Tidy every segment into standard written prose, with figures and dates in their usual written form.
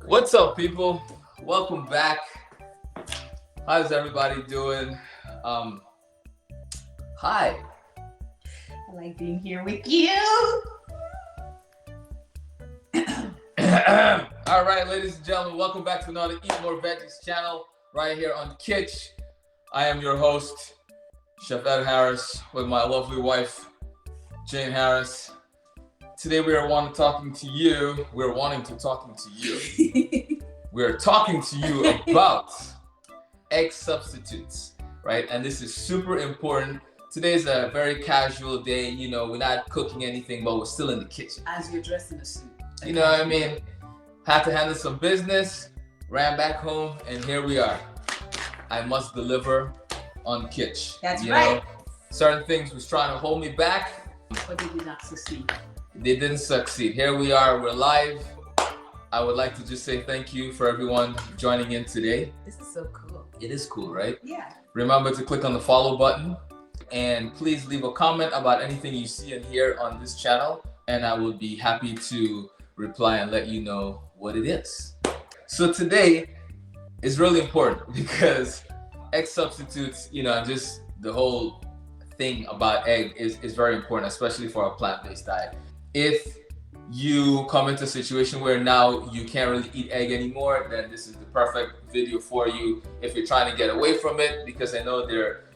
What's up, people? Welcome back. How's everybody doing? Um, Hi. I like being here with you. All right, ladies and gentlemen, welcome back to another Eat More Veggies channel right here on Kitsch. I am your host, Chef Ed Harris, with my lovely wife, Jane Harris. Today we are wanting to talking to you. We're talking to you about egg substitutes, right? And this is super important. Today's a very casual day. You know, we're not cooking anything, but we're still in the kitchen. As you're dressed in a suit. You know what I mean? Had to handle some business, ran back home, and here we are. I must deliver on Kitsch. That's right. Certain things was trying to hold me back. But they did not succeed. They didn't succeed. Here we are, we're live. I would like to just say thank you for everyone joining in today. This is so cool. It is cool, right? Yeah. Remember to click on the follow button and please leave a comment about anything you see and hear on this channel, and I will be happy to reply and let you know what it is. So today is really important because egg substitutes, just the whole thing about egg is very important, especially for a plant-based diet. If you come into a situation where now you can't really eat egg anymore, then this is the perfect video for you. If you're trying to get away from it, because I know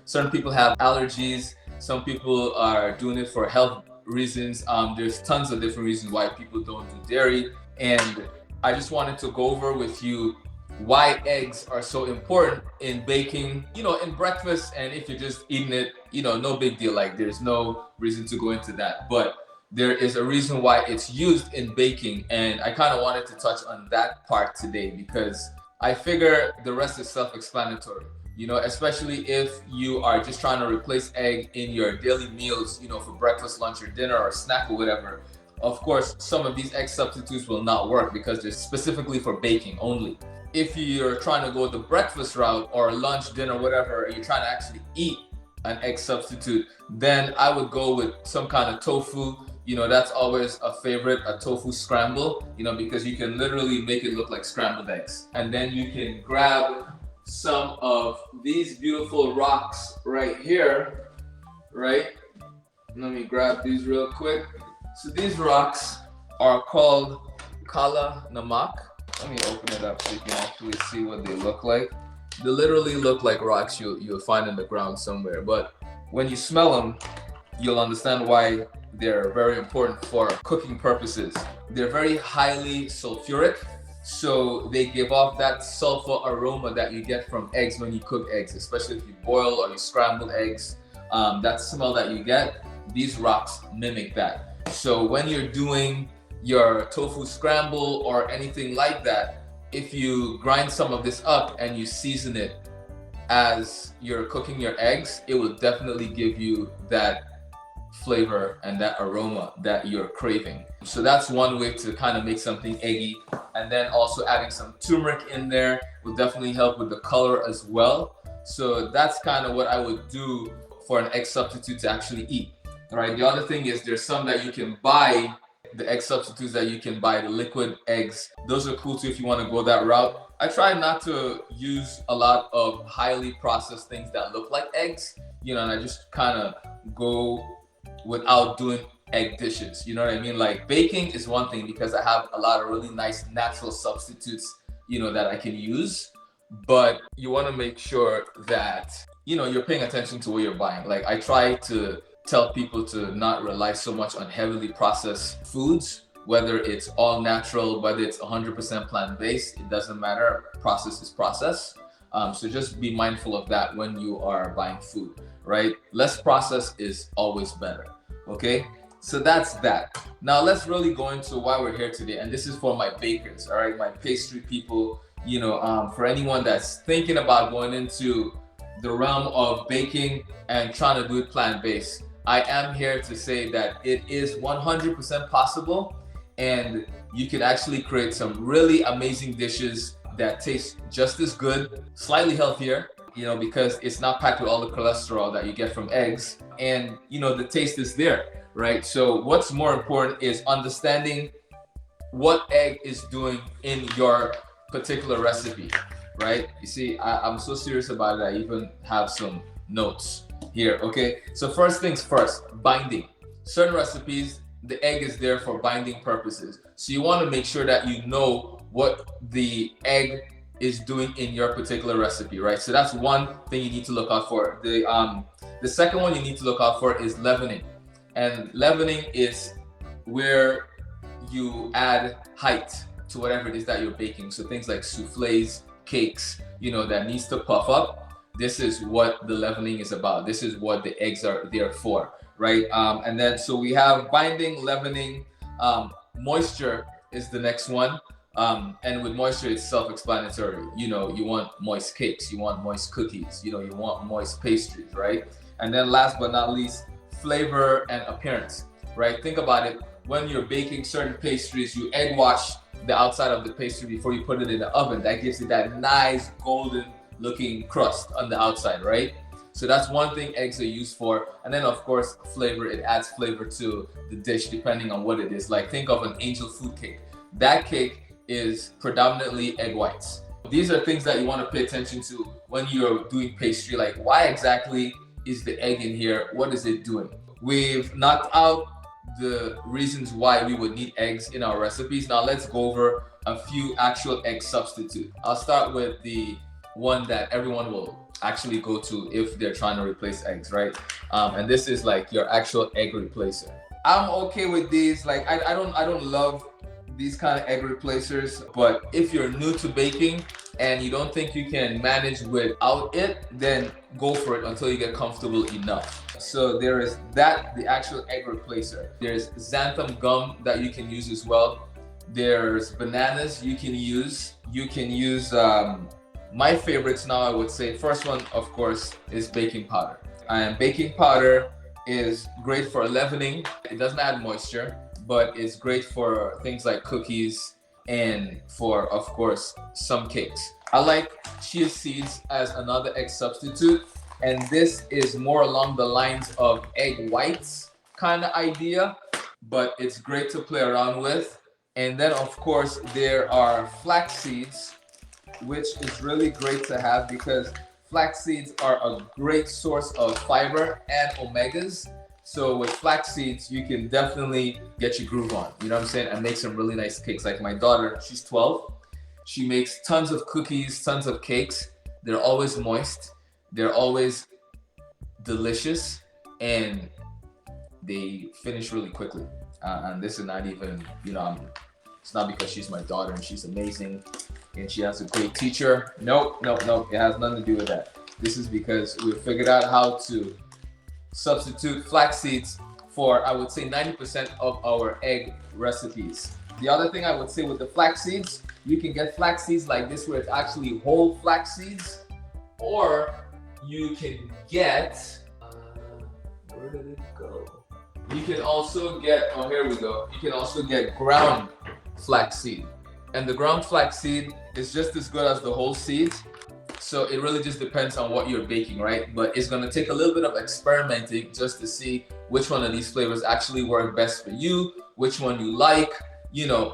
certain people have allergies, some people are doing it for health reasons. There's tons of different reasons why people don't do dairy, and I just wanted to go over with you why eggs are so important in baking, in breakfast, and if you're just eating it, no big deal. Like, there's no reason to go into that, but there is a reason why it's used in baking, and I kind of wanted to touch on that part today because I figure the rest is self-explanatory, especially if you are just trying to replace egg in your daily meals, for breakfast, lunch, or dinner, or snack, or whatever. Of course, some of these egg substitutes will not work because they're specifically for baking only. If you're trying to go the breakfast route or lunch, dinner, whatever, and you're trying to actually eat an egg substitute, then I would go with some kind of tofu. That's always a favorite, a tofu scramble, because you can literally make it look like scrambled eggs. And then you can grab some of these beautiful rocks right here, right? Let me grab these real quick. So these rocks are called Kala Namak. Let me open it up so you can actually see what they look like. They literally look like rocks you'll find in the ground somewhere. But when you smell them, you'll understand why they're very important for cooking purposes. They're very highly sulfuric, so they give off that sulfur aroma that you get from eggs when you cook eggs, especially if you boil or you scramble eggs. That smell that you get, these rocks mimic that. So when you're doing your tofu scramble or anything like that, if you grind some of this up and you season it as you're cooking your eggs, it will definitely give you that flavor and that aroma that you're craving. So that's one way to kind of make something eggy. And then also adding some turmeric in there will definitely help with the color as well. So that's kind of what I would do for an egg substitute to actually eat. All right, the other thing is there's some that you can buy, the egg substitutes that you can buy, the liquid eggs. Those are cool too if you want to go that route. I try not to use a lot of highly processed things that look like eggs, and I just kind of go without doing egg dishes. You know what I mean? Like, baking is one thing because I have a lot of really nice natural substitutes, that I can use. But you want to make sure that, you're paying attention to what you're buying. Like, I try to tell people to not rely so much on heavily processed foods, whether it's all natural, whether it's 100% plant-based, it doesn't matter. Process is process. So just be mindful of that when you are buying food, right? Less process is always better, okay? So that's that. Now let's really go into why we're here today. And this is for my bakers, all right? My pastry people, for anyone that's thinking about going into the realm of baking and trying to do it plant-based, I am here to say that it is 100% possible, and you can actually create some really amazing dishes that taste just as good, slightly healthier, because it's not packed with all the cholesterol that you get from eggs, and the taste is there, right? So what's more important is understanding what egg is doing in your particular recipe, right? You see, I'm so serious about it. I even have some notes here. Okay, so first things first, binding. Certain recipes, the egg is there for binding purposes. So you want to make sure that you know what the egg is doing in your particular recipe, right? So that's one thing you need to look out for. The second one you need to look out for is leavening. And leavening is where you add height to whatever it is that you're baking. So things like souffles, cakes, that needs to puff up. This is what the leavening is about. This is what the eggs are there for, right? And then so we have binding, leavening, moisture is the next one. And with moisture, it's self-explanatory. You want moist cakes, you want moist cookies, you want moist pastries, right? And then last but not least, flavor and appearance, right? Think about it. When you're baking certain pastries, you egg wash the outside of the pastry before you put it in the oven. That gives it that nice golden looking crust on the outside, right? So that's one thing eggs are used for. And then of course, flavor, it adds flavor to the dish depending on what it is. Like think of an angel food cake. That cake is predominantly egg whites. These are things that you want to pay attention to when you're doing pastry. Like why exactly is the egg in here? What is it doing? We've knocked out the reasons why we would need eggs in our recipes. Now let's go over a few actual egg substitutes. I'll start with the one that everyone will actually go to if they're trying to replace eggs, right? And this is like your actual egg replacer. I'm okay with these. Like I don't love these kind of egg replacers, but if you're new to baking and you don't think you can manage without it, then go for it until you get comfortable enough. So there is that, the actual egg replacer. There's xanthan gum that you can use as well. There's bananas you can use. You can use my favorites now, I would say. First one, of course, is baking powder. And baking powder is great for leavening. It doesn't add moisture, but it's great for things like cookies and for, of course, some cakes. I like chia seeds as another egg substitute. And this is more along the lines of egg whites kind of idea, but it's great to play around with. And then of course there are flax seeds, which is really great to have because flax seeds are a great source of fiber and omegas. So with flax seeds, you can definitely get your groove on, you know what I'm saying? And make some really nice cakes. Like my daughter, she's 12. She makes tons of cookies, tons of cakes. They're always moist. They're always delicious and they finish really quickly. And this is not even, it's not because she's my daughter and she's amazing and she has a great teacher. Nope. It has nothing to do with that. This is because we figured out how to substitute flax seeds for, I would say, 90% of our egg recipes. The other thing I would say with the flax seeds, you can get flax seeds like this where it's actually whole flax seeds, or you can get, where did it go? You can also get, oh, here we go. You can also get ground flaxseed. And the ground flaxseed is just as good as the whole seeds. So it really just depends on what you're baking, right? But it's gonna take a little bit of experimenting just to see which one of these flavors actually work best for you, which one you like,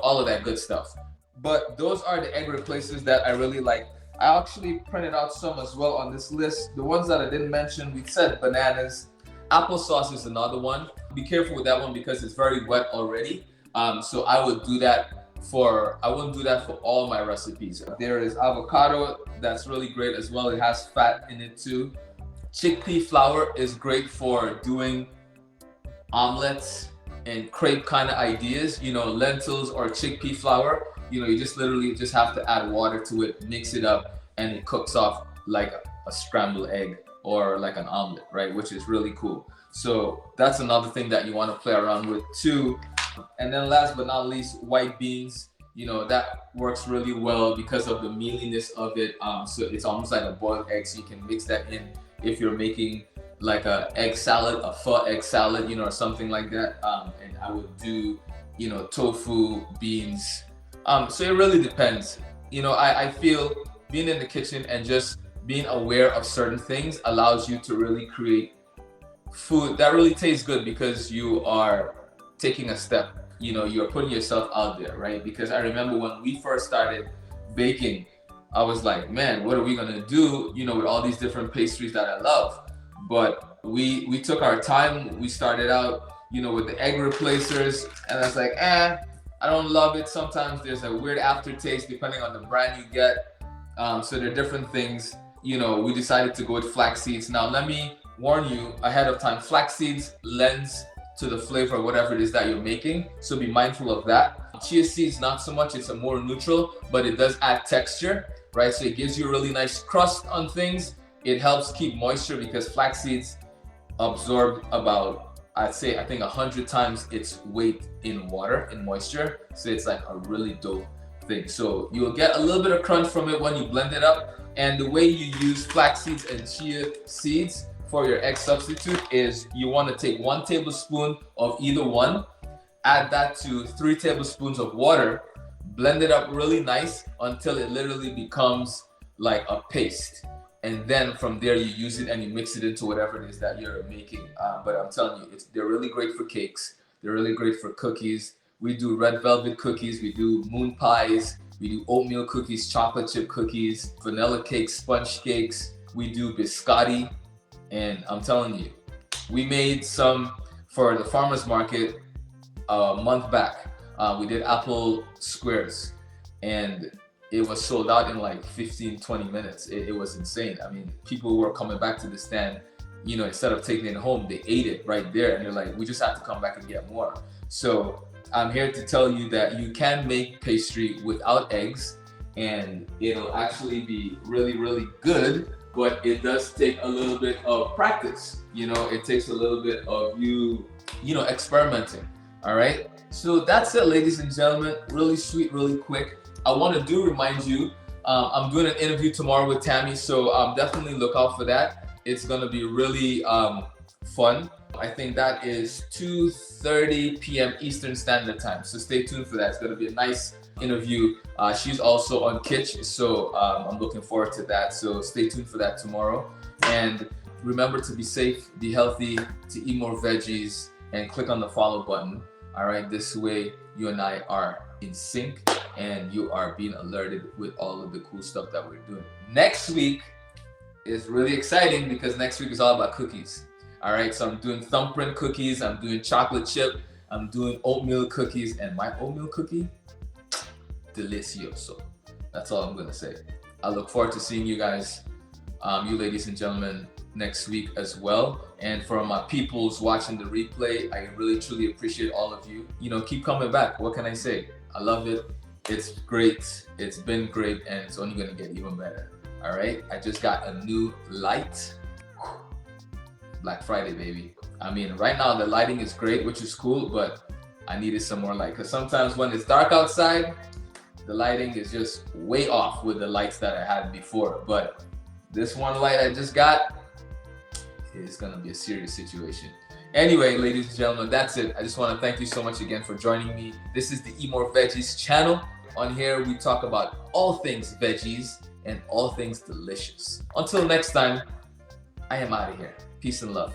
all of that good stuff. But those are the egg replacers that I really like. I actually printed out some as well on this list. The ones that I didn't mention, we said bananas. Applesauce is another one. Be careful with that one because it's very wet already. So I wouldn't do that for all my recipes. There is avocado, that's really great as well. It has fat in it too. Chickpea flour is great for doing omelets and crepe kind of ideas. Lentils or chickpea flour. You just literally just have to add water to it, mix it up, and it cooks off like a scrambled egg or like an omelet, right? Which is really cool. So that's another thing that you want to play around with too. And then last but not least, white beans. That works really well because of the mealiness of it. So it's almost like a boiled egg. So you can mix that in if you're making like a egg salad, a pho egg salad, or something like that. And I would do, tofu, beans. So it really depends. I feel being in the kitchen and just being aware of certain things allows you to really create food that really tastes good because you are taking a step you're putting yourself out there, right? Because I remember when we first started baking, I was like, man, what are we gonna do, with all these different pastries that I love? But we took our time. We started out, with the egg replacers, and I was like, I don't love it. Sometimes there's a weird aftertaste depending on the brand you get. So there are different things. We decided to go with flax seeds. Now, let me warn you ahead of time, flax seeds lends to the flavor of whatever it is that you're making. So be mindful of that. Chia seeds, not so much. It's a more neutral, but it does add texture, right? So it gives you a really nice crust on things. It helps keep moisture because flax seeds absorb about, I think 100 times its weight in water, in moisture. So it's like a really dope thing. So you'll get a little bit of crunch from it when you blend it up. And the way you use flax seeds and chia seeds for your egg substitute is you want to take 1 tablespoon of either one, add that to 3 tablespoons of water, blend it up really nice until it literally becomes like a paste. And then from there you use it and you mix it into whatever it is that you're making. But I'm telling you, they're really great for cakes. They're really great for cookies. We do red velvet cookies. We do moon pies. We do oatmeal cookies, chocolate chip cookies, vanilla cakes, sponge cakes. We do biscotti. And I'm telling you, we made some for the farmer's market a month back. We did apple squares and it was sold out in like 15-20 minutes. It was insane. I mean, people were coming back to the stand, instead of taking it home, they ate it right there and they're like, we just have to come back and get more. So I'm here to tell you that you can make pastry without eggs and it'll actually be really, really good, but it does take a little bit of practice. It takes a little bit of you experimenting. All right. So that's it, ladies and gentlemen. Really sweet, really quick. I want to remind you, I'm doing an interview tomorrow with Tammy, so definitely look out for that. It's going to be really fun. I think that is 2:30 p.m. Eastern Standard Time. So stay tuned for that. It's going to be a nice interview. She's also on Kitsch, so I'm looking forward to that. So stay tuned for that tomorrow. And remember to be safe, be healthy, to eat more veggies, and click on the follow button. All right, this way you and I are in sync and you are being alerted with all of the cool stuff that we're doing. Next week is really exciting because next week is all about cookies. All right, so I'm doing thumbprint cookies, I'm doing chocolate chip, I'm doing oatmeal cookies, and my oatmeal cookie, delicioso. That's all I'm gonna say. I look forward to seeing you guys, you ladies and gentlemen, next week as well. And for my peoples watching the replay, I really truly appreciate all of you. Keep coming back. What can I say? I love it. It's great. It's been great, and it's only gonna get even better. All right. I just got a new light. Black Friday, baby. I mean, right now the lighting is great, which is cool, but I needed some more light because sometimes when it's dark outside, the lighting is just way off with the lights that I had before. But this one light I just got is gonna be a serious situation. Anyway, ladies and gentlemen, that's it. I just want to thank you so much again for joining me. This is the Eat More Veggies channel. On here, we talk about all things veggies and all things delicious. Until next time, I am out of here. Peace and love.